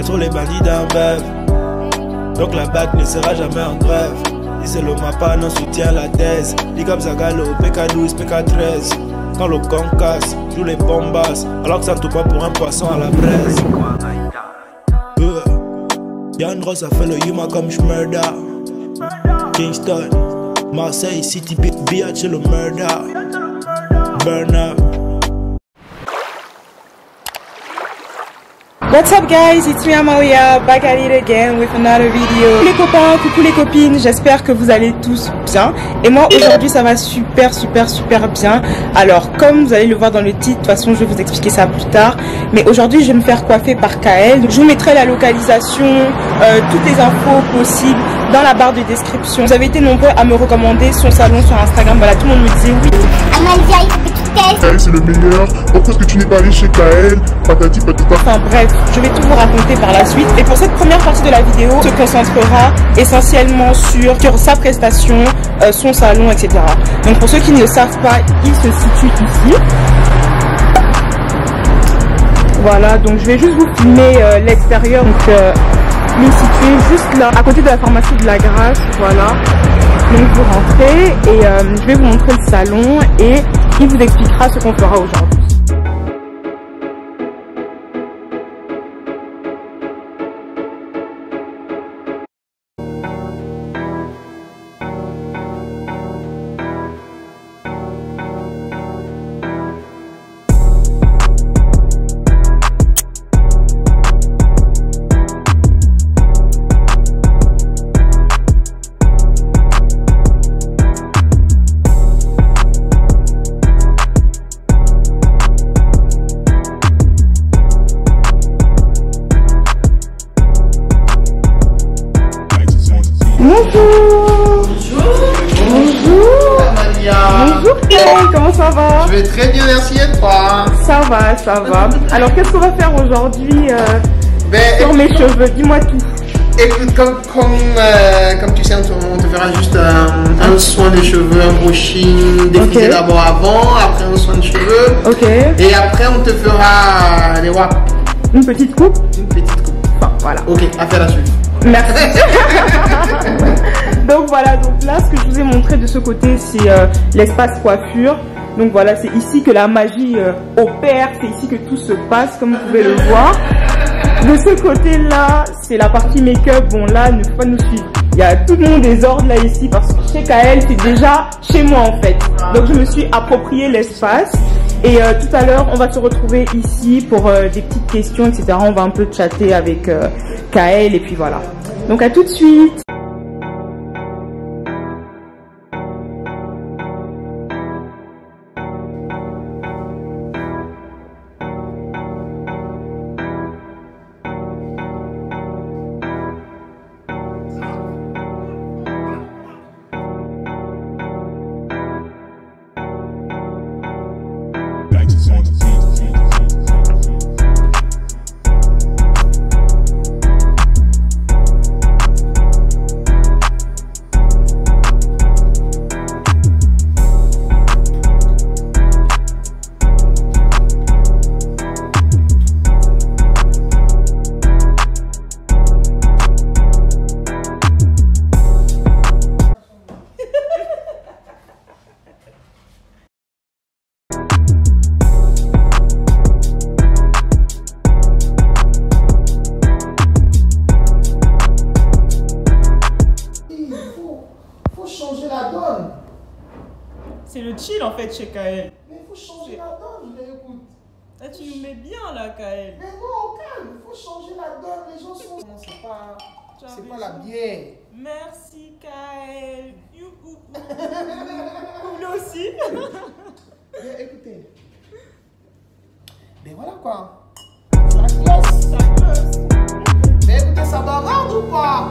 trop les bandits d'un bœuf. Donc la bague ne sera jamais en grève. Et c'est le mappa, non soutient la thèse. Ligab Zagalo, PK12, PK13. Quand le con casse, joue les bombasses. Alors que ça ne tourne pas pour un poisson à la braise. Yann Ross a fait le Yuma comme Schmurda. Kingston, Marseille, City, Biatch, c'est le murder. Burner. What's up guys, it's me Amaoya, back at it again with another video. Coucou les copains, coucou les copines, j'espère que vous allez tous bien. Et moi aujourd'hui ça va super bien. Alors comme vous allez le voir dans le titre, de toute façon je vais vous expliquer ça plus tard. Mais aujourd'hui je vais me faire coiffer par Kael. Donc, je vous mettrai la localisation, toutes les infos possibles dans la barre de description. Vous avez été nombreux à me recommander son salon sur Instagram, voilà tout le monde me disait oui. Amalia, il faut que tu testes. Kael c'est le meilleur, pourquoi est-ce que tu n'es pas allé chez Kael? Patati patata. Enfin bref, je vais tout vous raconter par la suite. Et pour cette première partie de la vidéo, on se concentrera essentiellement sur sa prestation, son salon, etc. Donc pour ceux qui ne le savent pas, il se situe ici. Voilà, donc je vais juste vous filmer l'extérieur. Donc il est situé juste là, à côté de la pharmacie de la Grâce, voilà. Donc vous rentrez et je vais vous montrer le salon et il vous expliquera ce qu'on fera aujourd'hui. Bonjour Kael, comment ça va? Je vais très bien, merci et toi? Ça va. Alors qu'est-ce qu'on va faire aujourd'hui sur mes cheveux? Dis-moi tout. Écoute, comme tu sais, on te fera juste un soin de cheveux, un brushing, défrisé d'abord avant, après un soin de cheveux. Ok. Et après on te fera les wap. Une petite coupe? Une petite coupe. Enfin, voilà. Ok, affaire à suivre. Merci. Donc voilà, donc là ce que je vous ai montré de ce côté c'est l'espace coiffure. Donc voilà, c'est ici que la magie opère, c'est ici que tout se passe comme vous pouvez le voir. De ce côté là, c'est la partie make-up. Bon là, ne faut pas nous suivre. Il y a tout le monde désordre là ici parce que chez Kael c'est déjà chez moi en fait. Donc je me suis approprié l'espace. Et tout à l'heure, on va se retrouver ici pour des petites questions, etc. On va un peu chatter avec Kael et puis voilà. Donc à tout de suite. C'est le chill en fait chez Kael. Mais il faut changer la donne, mais écoute. Là tu nous mets bien là Kael. Mais non, calme, il faut changer la donne, les gens sont... Non, c'est pas la bière. Merci Kael. Vous aussi. Mais écoutez. Mais voilà quoi. Ça cloche. Ça cloche. Mais écoutez, ça doit rendre ou pas?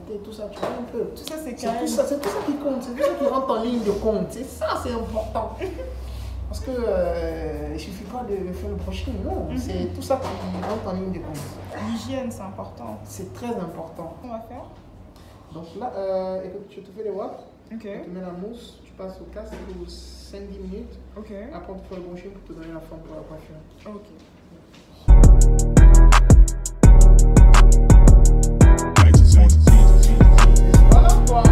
beauté, tout ça, tu vois un peu. Tout ça, c'est C'est tout ça qui compte, c'est tout ça qui rentre en ligne de compte. C'est ça, c'est important. Parce que il suffit pas de faire le brushing, non. C'est tout ça qui rentre en ligne de compte. L'hygiène, c'est important. C'est très important. On va faire. Donc là, écoute, je te fais les wraps. Ok. Tu mets la mousse, tu passes au casque pour 5-10 minutes. Ok. Après, on te fait le brushing pour te donner la forme pour la coiffure. Ok. Voilà quoi.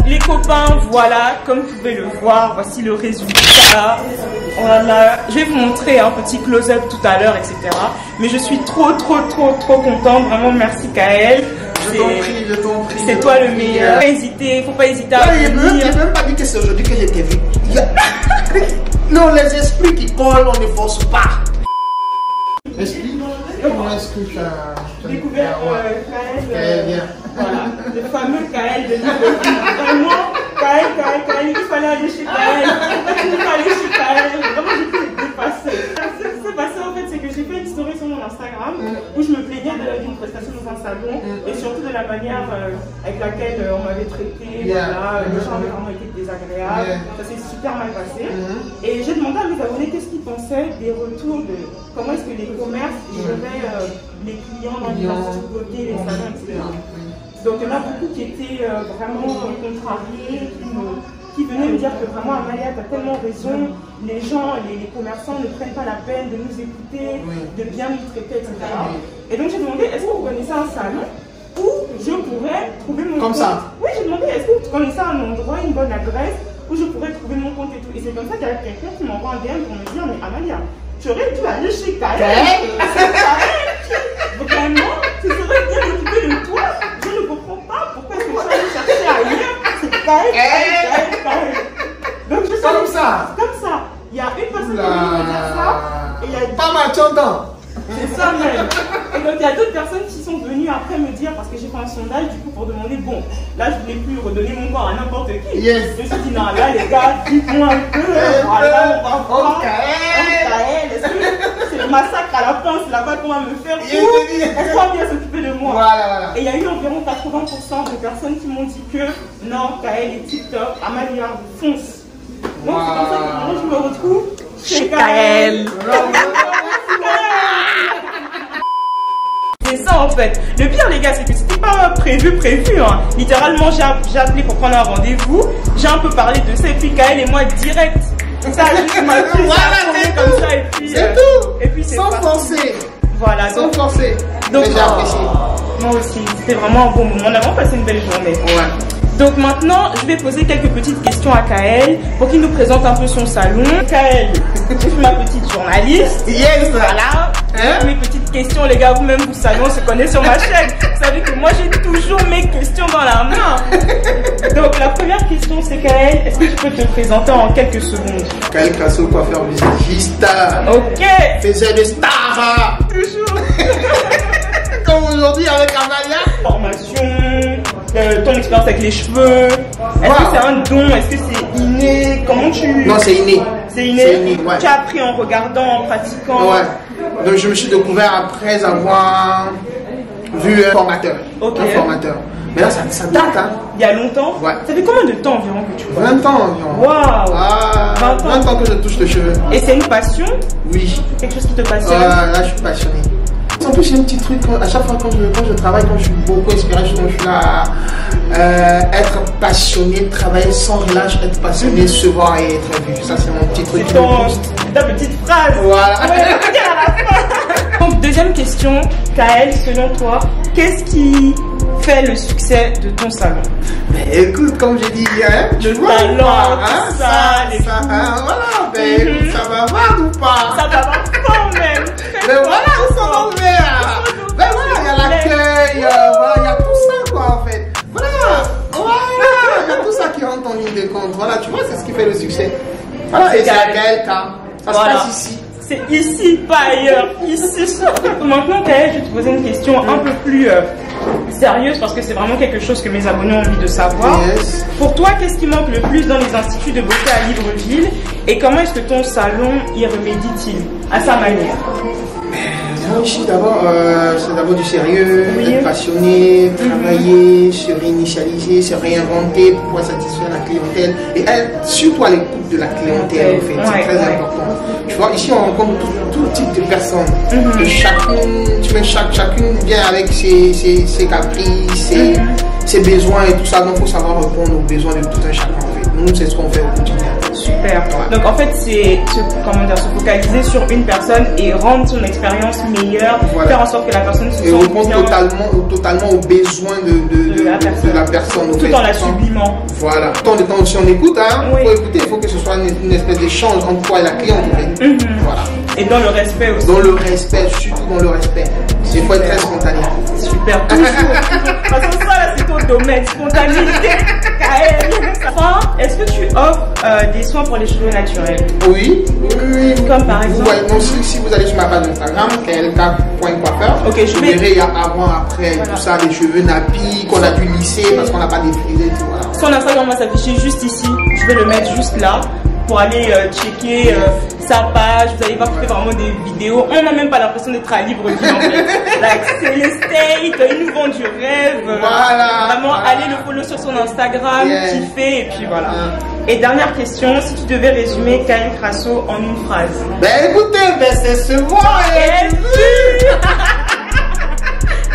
Les copains, voilà, comme vous pouvez le voir, voici le résultat. Voilà, je vais vous montrer un petit close-up tout à l'heure, etc. Mais je suis trop contente. Vraiment, merci Kael. Je t'en prie. C'est toi le meilleur. Faut pas hésiter à venir. J'ai même pas dit que c'est aujourd'hui que j'ai été vu. Non, les esprits qui collent, on ne force pas. Explique, comment est-ce que tu as découvert Kael. Bien. Voilà, le fameux Kael de Libreville. Vraiment, Kael, il fallait aller chez Kael. Il fallait aller chez Kael. Vraiment, j'étais dépassée. Ce qui s'est passé en fait, c'est que j'ai fait une story sur mon Instagram où je me plaignais d'une prestation dans un salon et surtout de la manière avec laquelle on m'avait traité. Voilà, les gens avaient vraiment été désagréables. Ça s'est super mal passé. Et j'ai demandé à mes abonnés qu'est-ce qu'ils pensaient des retours de comment est-ce que les commerces géraient les clients dans les instituts de beauté, les salons, etc. Donc il y en a beaucoup qui étaient vraiment contrariés, qui venaient me dire que vraiment Amalia, tu as tellement raison, les gens, les commerçants ne prennent pas la peine de nous écouter, de bien nous traiter, etc. Et donc j'ai demandé, est-ce que vous connaissez un salon où je pourrais trouver mon compte? Ça. Oui, j'ai demandé, est-ce que vous connaissez un endroit, une bonne adresse où je pourrais trouver mon compte et tout. Et c'est comme ça qu'il y a quelqu'un qui m'envoie un DM pour me dire, mais Amalia, tu aurais dû aller chez Kael. Vraiment, tu serais bien occupé de toi. Je ne comprends pas pourquoi est-ce que tu vas chercher ailleurs. C'est Kael. Donc je sais comme ça. Comme ça. Il y a une personne qui me dire ça. Et il y a pas mal, tu entends. C'est ça même. Et donc il y a d'autres personnes qui sont venues après me dire, parce que j'ai fait un sondage du coup pour demander, bon, là je voulais plus redonner mon corps à n'importe qui. Yes. Je me suis dit, non, là les gars, dites-moi un peu. Voilà, on va voir. Kael. Est-ce que c'est le massacre à la pince là-bas qu'on va me faire ou est-ce qu'on va bien s'occuper de moi? Voilà. Et il y a eu environ 80% de personnes qui m'ont dit que non, Kael est tip-top, Amalia, fonce. Donc c'est comme ça que moi je me retrouve chez Kael. C'est ça en fait. Le pire les gars, c'est que c'était pas prévu hein. Littéralement j'ai appelé pour prendre un rendez-vous, j'ai un peu parlé de ça et puis Kael et moi direct. Ça juste m'a pris comme ça et puis c'est tout. Et puis c'est sans forcer. Voilà. Sans forcer. Donc j'ai apprécié. Moi aussi, c'était vraiment un bon moment. On a vraiment passé une belle journée. Ouais. Donc maintenant, je vais poser quelques petites questions à Kael pour qu'il nous présente un peu son salon. Kael, je suis ma petite journaliste. Yes. Voilà. Mes petites questions, les gars, vous-même vous savez, on se connaît sur ma chaîne. Vous savez que moi j'ai toujours mes questions dans la main. Donc la première question c'est Kael, est-ce que tu peux te présenter en quelques secondes? Kael Crasso, coiffeur visagiste. Ok. Faisait des stars. Toujours. Comme aujourd'hui avec Amalia. Formation, ton expérience avec les cheveux. Est-ce que c'est un don? Est-ce que c'est inné? Comment tu... Non, c'est inné. C'est inné, ouais. Tu as appris en regardant, en pratiquant. Ouais. Donc je me suis découvert après avoir vu un formateur. Okay. Un formateur. Mais là, ça date, hein. Il y a longtemps? Ouais. Ça fait combien de temps environ que tu vois? 20 ans environ. Waouh. Ah, 20 ans que je touche les cheveux. Et c'est une passion? Oui. Quelque chose qui te passionne? Là, je suis passionné. En plus, j'ai un petit truc, à chaque fois quand je travaille, quand je suis beaucoup inspiré, je suis là être passionné, travailler sans relâche, être passionné, se voir et être vu. Ça, c'est mon petit truc. C'est ta petite phrase. Voilà. On va le dire à la fin. Donc, deuxième question, Kael, selon toi, qu'est-ce qui fait le succès de ton salon? Mais écoute, comme j'ai dit, hein, le talent, hein, voilà, mais ça va voir ou pas? Ça va voir quand même. Mais voilà, on s'en Voilà, et c'est à Gaël K. Ça se passe ici. C'est ici, pas ailleurs. Ici. Maintenant, Gaël, je vais te poser une question un peu plus sérieuse parce que c'est vraiment quelque chose que mes abonnés ont envie de savoir. Yes. Pour toi, qu'est-ce qui manque le plus dans les instituts de beauté à Libreville et comment est-ce que ton salon y remédie-t-il à sa manière? Moi ici d'abord, c'est d'abord du sérieux, Oui. être passionné, travailler, se réinitialiser, se réinventer pour pouvoir satisfaire la clientèle et être surtout à l'écoute de la clientèle en fait, c'est très important. Tu vois, ici on rencontre tout type de personnes. Et chacune vient avec ses caprices, ses besoins et tout ça, donc il faut savoir répondre aux besoins de tout un chacun en fait. Nous, c'est ce qu'on fait au quotidien. Super. Donc en fait, c'est se focaliser sur une personne et rendre son expérience meilleure, faire en sorte que la personne se sente bien. Et répondre totalement aux besoins de la personne. Tout en la sublimant. Voilà. Tant de temps aussi on écoute, hein. Oui. Faut écouter, il faut que ce soit une espèce d'échange entre toi et la cliente. En fait. Voilà. Et dans le respect aussi. Dans le respect, surtout dans le respect. Il faut être très spontané. Super, toujours. Parce que ça, là, c'est ton domaine. Spontanéité, Gaël. Enfin, est-ce que tu offres des soins pour les cheveux naturels? Oui. Comme par exemple. Vous voyez, donc, si vous allez sur ma page Instagram, klk.coiffeur, vous verrez, il y a avant, après, tout ça, les cheveux nappis, qu'on a dû lisser parce qu'on n'a pas défrisé, tout voilà. Son Instagram va s'afficher juste ici. Je vais le mettre juste là pour aller checker sa page. Vous allez voir qu'il fait vraiment des vidéos. On n'a même pas l'impression d'être à Libreville en fait. Like, c'est les steaks, ils nous vendent du rêve. Voilà. Vraiment, allez le follow sur son Instagram, kiffer et puis voilà. Et dernière question, si tu devais résumer Gaël Crasso en une phrase. Ben écoutez, c'est ce mois.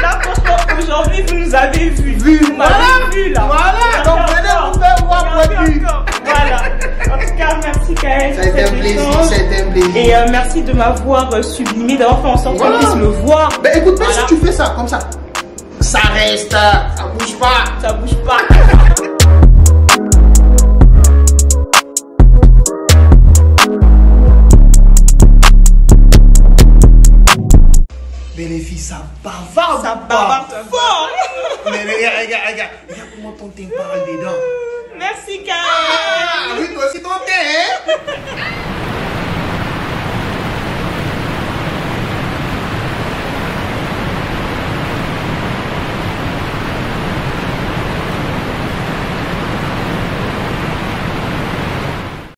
Là, franchement, aujourd'hui, vous nous avez vus. Vous m'avez vu là. Voilà, donc venez vous faire voir produit. Voilà. En tout cas, merci Gaël. Ça a été un plaisir, ça a été un plaisir. Et merci de m'avoir sublimé, d'avoir fait en sorte qu'on puisse le voir. Ben écoute, même si tu fais ça comme ça, ça reste, ça bouge pas. Ça bouge pas. Mais les filles, ça bavarde. Ça bavarde fort. Mais regarde comment ton teint parle dedans. Merci Gaël. Ah, oui, toi aussi ton teint, hein.